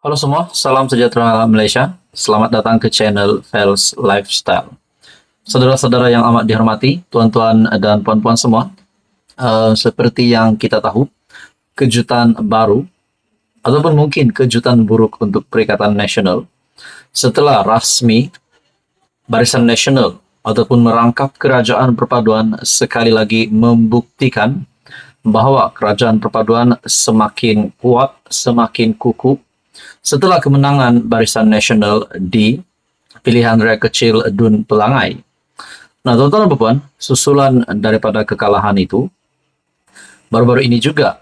Halo semua, salam sejahtera Malaysia. Selamat datang ke channel Fels Lifestyle. Saudara-saudara yang amat dihormati, tuan-tuan dan puan-puan semua, seperti yang kita tahu, kejutan baru ataupun mungkin kejutan buruk untuk Perikatan Nasional setelah rasmi Barisan Nasional ataupun merangkap Kerajaan Perpaduan sekali lagi membuktikan bahawa Kerajaan Perpaduan semakin kuat, semakin kukuh setelah kemenangan Barisan Nasional di pilihan raya kecil Dun Pelangai. Nah, tuan-tuan dan puan, susulan daripada kekalahan itu, baru-baru ini juga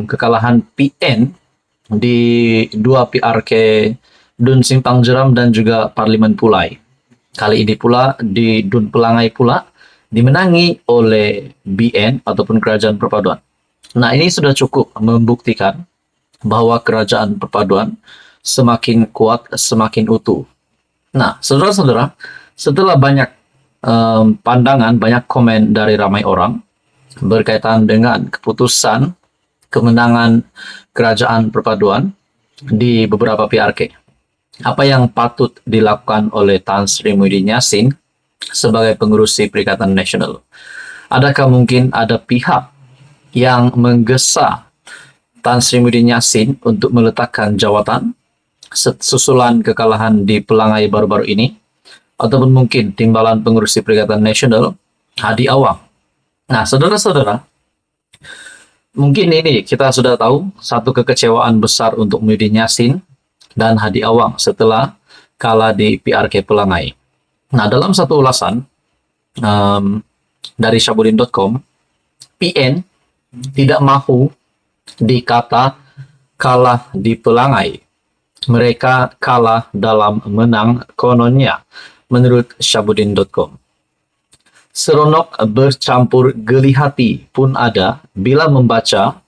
kekalahan PN di dua PRK Dun Simpang Jeram dan juga Parlimen Pulai. Kali ini pula di Dun Pelangai pula dimenangi oleh BN ataupun Kerajaan Perpaduan. Nah, ini sudah cukup membuktikan bahawa Kerajaan Perpaduan semakin kuat, semakin utuh. Nah, saudara-saudara, setelah banyak pandangan, banyak komen dari ramai orang berkaitan dengan keputusan kemenangan Kerajaan Perpaduan di beberapa PRK, apa yang patut dilakukan oleh Tan Sri Muhyiddin Yassin sebagai pengerusi Perikatan Nasional? Adakah mungkin ada pihak yang menggesa Tan Sri Muhyiddin Yassin untuk meletakkan jawatan susulan kekalahan di Pelangai baru-baru ini, ataupun mungkin timbalan pengerusi Perikatan Nasional Hadi Awang? Nah, saudara-saudara, mungkin ini kita sudah tahu satu kekecewaan besar untuk Muhyiddin Yassin dan Hadi Awang setelah kalah di PRK Pelangai. Nah, dalam satu ulasan dari Syahbudin.com, PN tidak mahu dikata kalah di Pelangai. Mereka kalah dalam menang kononnya, menurut Syahbudin.com. Seronok bercampur geli hati pun ada bila membaca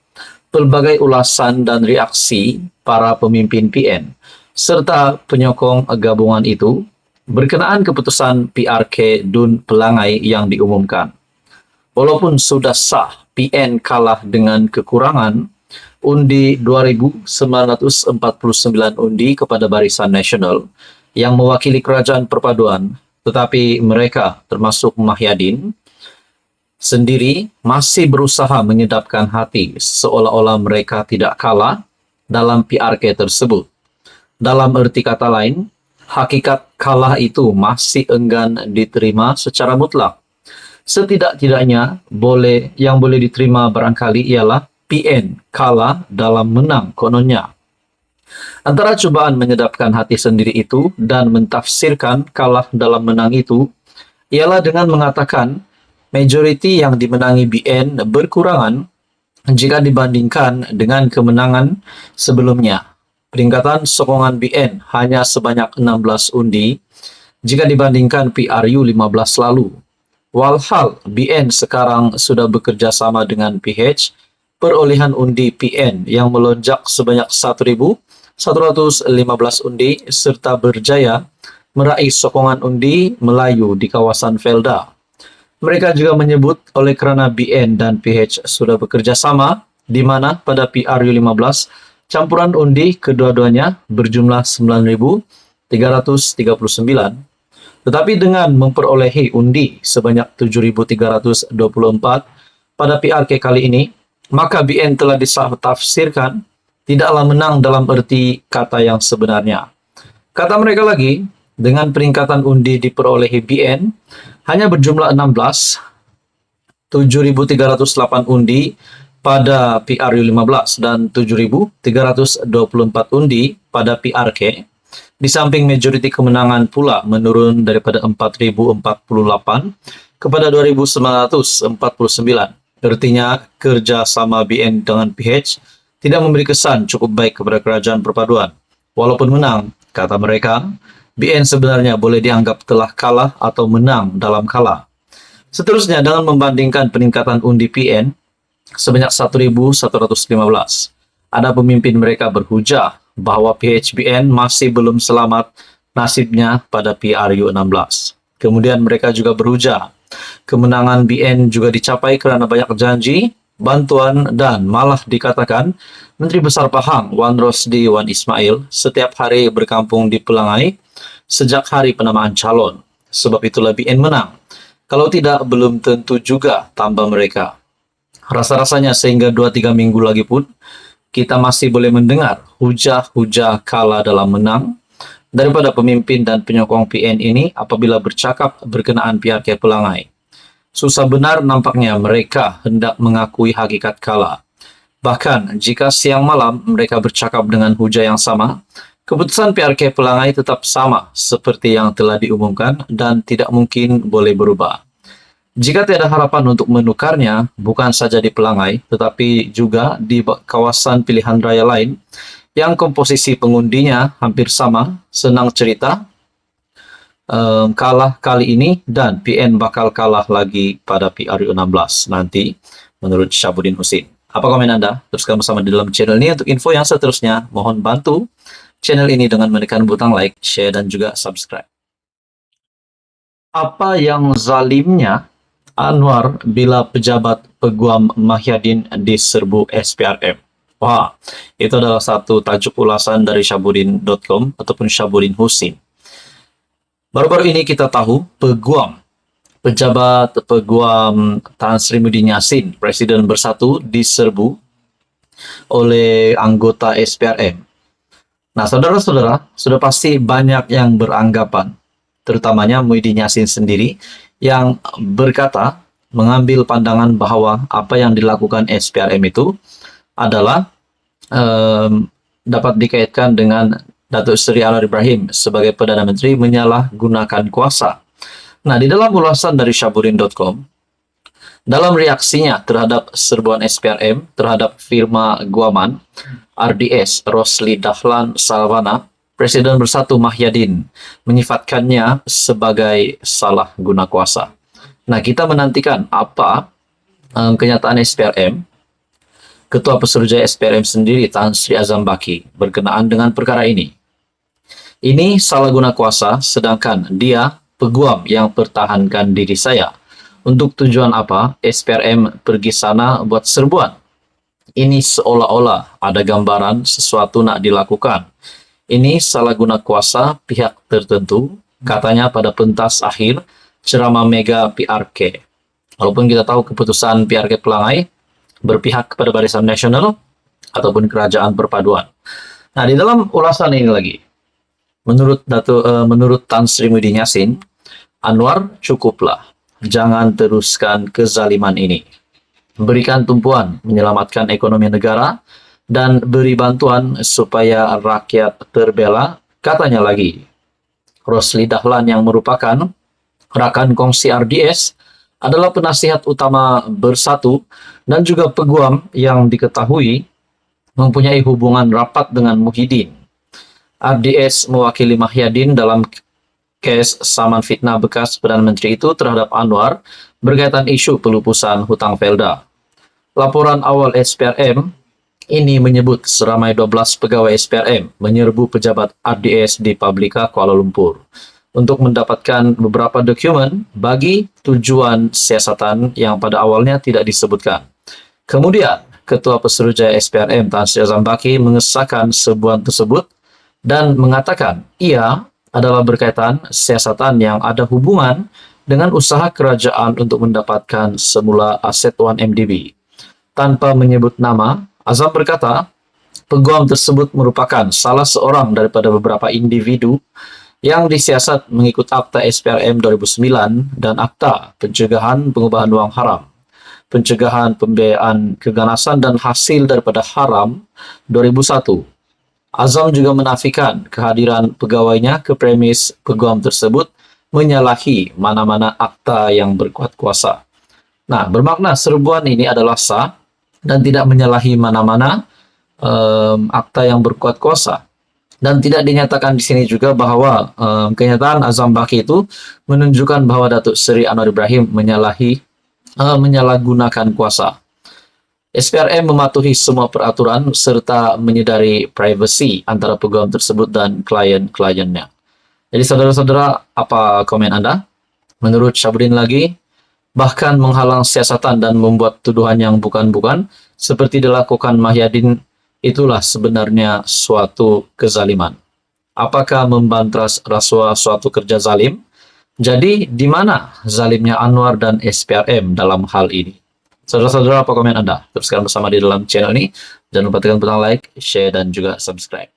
pelbagai ulasan dan reaksi para pemimpin PN serta penyokong gabungan itu berkenaan keputusan PRK Dun Pelangai yang diumumkan. Walaupun sudah sah PN kalah dengan kekurangan undi 2.949 undi kepada Barisan Nasional yang mewakili Kerajaan Perpaduan, tetapi mereka termasuk Mahyadin sendiri masih berusaha menyedapkan hati seolah-olah mereka tidak kalah dalam PRK tersebut. Dalam erti kata lain, hakikat kalah itu masih enggan diterima secara mutlak. Setidak-tidaknya yang boleh diterima barangkali ialah PN kalah dalam menang kononnya. Antara cubaan menyedapkan hati sendiri itu dan mentafsirkan kalah dalam menang itu ialah dengan mengatakan majoriti yang dimenangi BN berkurangan jika dibandingkan dengan kemenangan sebelumnya. Peningkatan sokongan BN hanya sebanyak 16 undi jika dibandingkan PRU 15 lalu. Walhal BN sekarang sudah bekerja sama dengan PH, perolehan undi PN yang melonjak sebanyak 1.115 undi serta berjaya meraih sokongan undi Melayu di kawasan Felda. Mereka juga menyebut oleh kerana BN dan PH sudah bekerja sama, di mana pada PRU 15 campuran undi kedua-duanya berjumlah 9.339. Tetapi dengan memperolehi undi sebanyak 7.324 pada PRK kali ini, maka BN telah ditafsirkan tidaklah menang dalam erti kata yang sebenarnya. Kata mereka lagi, dengan peningkatan undi diperolehi BN hanya berjumlah 16, 7.308 undi pada PRU 15 dan 7.324 undi pada PRK. Di samping majoriti kemenangan pula menurun daripada 4.048 kepada 2.949. Artinya, kerjasama BN dengan PH tidak memberi kesan cukup baik kepada Kerajaan Perpaduan. Walaupun menang, kata mereka, BN sebenarnya boleh dianggap telah kalah atau menang dalam kalah. Seterusnya, dengan membandingkan peningkatan undi PN sebanyak 1.115, ada pemimpin mereka berhujah bahawa PHBN masih belum selamat nasibnya pada PRU 16. Kemudian mereka juga berhujah kemenangan BN juga dicapai kerana banyak janji bantuan, dan malah dikatakan Menteri Besar Pahang Wan Rosdi Wan Ismail setiap hari berkampung di Pelangai sejak hari penamaan calon. Sebab itulah BN menang. Kalau tidak, belum tentu juga tambah mereka. Rasa-rasanya sehingga 2-3 minggu lagi pun kita masih boleh mendengar hujah-hujah kala dalam menang daripada pemimpin dan penyokong PN ini apabila bercakap berkenaan PRK Pelangai. Susah benar nampaknya mereka hendak mengakui hakikat kalah. Bahkan jika siang malam mereka bercakap dengan hujah yang sama, keputusan PRK Pelangai tetap sama seperti yang telah diumumkan dan tidak mungkin boleh berubah. Jika tiada harapan untuk menukarnya, bukan saja di Pelangai, tetapi juga di kawasan pilihan raya lain, yang komposisi pengundinya hampir sama, senang cerita, kalah kali ini dan PN bakal kalah lagi pada PRU 16 nanti menurut Syahbudin Husin. Apa komen Anda? Teruskan bersama di dalam channel ini untuk info yang seterusnya. Mohon bantu channel ini dengan menekan butang like, share, dan juga subscribe. Apa yang zalimnya Anwar bila pejabat Peguam Mahyadin diserbu SPRM? Wah, itu adalah satu tajuk ulasan dari syahbudin.com ataupun Syahbudin Husin. Baru-baru ini kita tahu pejabat Peguam Tan Sri Muhyiddin Yassin, Presiden Bersatu, diserbu oleh anggota SPRM. Nah, saudara-saudara, sudah pasti banyak yang beranggapan, terutamanya Muhyiddin Yassin sendiri, yang berkata, mengambil pandangan bahwa apa yang dilakukan SPRM itu adalah dapat dikaitkan dengan Datuk Seri Anwar Ibrahim sebagai Perdana Menteri menyalahgunakan kuasa. Nah, di dalam ulasan dari syahbudin.com, dalam reaksinya terhadap serbuan SPRM terhadap firma Guaman, RDS, Rosli Dahlan Salvana, Presiden Bersatu Mahyadin menyifatkannya sebagai salah guna kuasa. Nah, kita menantikan apa kenyataan SPRM, Ketua Pesuruhjaya SPRM sendiri Tan Sri Azam Baki berkenaan dengan perkara ini. Ini salah guna kuasa, sedangkan dia peguam yang pertahankan diri saya. Untuk tujuan apa SPRM pergi sana buat serbuan? Ini seolah-olah ada gambaran sesuatu nak dilakukan. Ini salah guna kuasa pihak tertentu, katanya pada pentas akhir ceramah Mega PRK. Walaupun kita tahu keputusan PRK Pelangai berpihak kepada Barisan Nasional ataupun Kerajaan Perpaduan. Nah, di dalam ulasan ini lagi, menurut Tan Sri Muhyiddin Yassin, Anwar cukuplah, jangan teruskan kezaliman ini. Berikan tumpuan menyelamatkan ekonomi negara dan beri bantuan supaya rakyat terbela, katanya lagi. Rosli Dahlan yang merupakan rakan kongsi RDS adalah penasihat utama Bersatu dan juga peguam yang diketahui mempunyai hubungan rapat dengan Muhyiddin. RDS mewakili Mahyadin dalam kes saman fitnah bekas Perdana Menteri itu terhadap Anwar berkaitan isu pelupusan hutang Felda. Laporan awal SPRM ini menyebut seramai 12 pegawai SPRM menyerbu pejabat RDS di Publika Kuala Lumpur untuk mendapatkan beberapa dokumen bagi tujuan siasatan yang pada awalnya tidak disebutkan. Kemudian, Ketua Pesuruhjaya SPRM Tan Sri Azam Baki mengesahkan serbuan tersebut dan mengatakan ia adalah berkaitan siasatan yang ada hubungan dengan usaha kerajaan untuk mendapatkan semula aset 1MDB. Tanpa menyebut nama, Azam berkata, peguam tersebut merupakan salah seorang daripada beberapa individu yang disiasat mengikut Akta SPRM 2009 dan Akta Pencegahan Pengubahan Wang Haram, Pencegahan Pembiayaan Keganasan dan Hasil daripada Haram 2001. Azam juga menafikan kehadiran pegawainya ke premis peguam tersebut menyalahi mana-mana akta yang berkuat kuasa. Nah, bermakna serbuan ini adalah sah dan tidak menyalahi mana-mana akta yang berkuat kuasa. Dan tidak dinyatakan di sini juga bahwa kenyataan Azam Baki itu menunjukkan bahwa Datuk Seri Anwar Ibrahim menyalahgunakan kuasa. SPRM mematuhi semua peraturan serta menyedari privasi antara peguam tersebut dan klien-kliennya. Jadi saudara-saudara, apa komen Anda? Menurut Syahbudin lagi, bahkan menghalang siasatan dan membuat tuduhan yang bukan-bukan, seperti dilakukan Mahyadin, itulah sebenarnya suatu kezaliman. Apakah membantras rasuah suatu kerja zalim? Jadi, di mana zalimnya Anwar dan SPRM dalam hal ini? Saudara-saudara, apa komen Anda? Teruskan bersama di dalam channel ini. Jangan lupa tekan butang like, share, dan juga subscribe.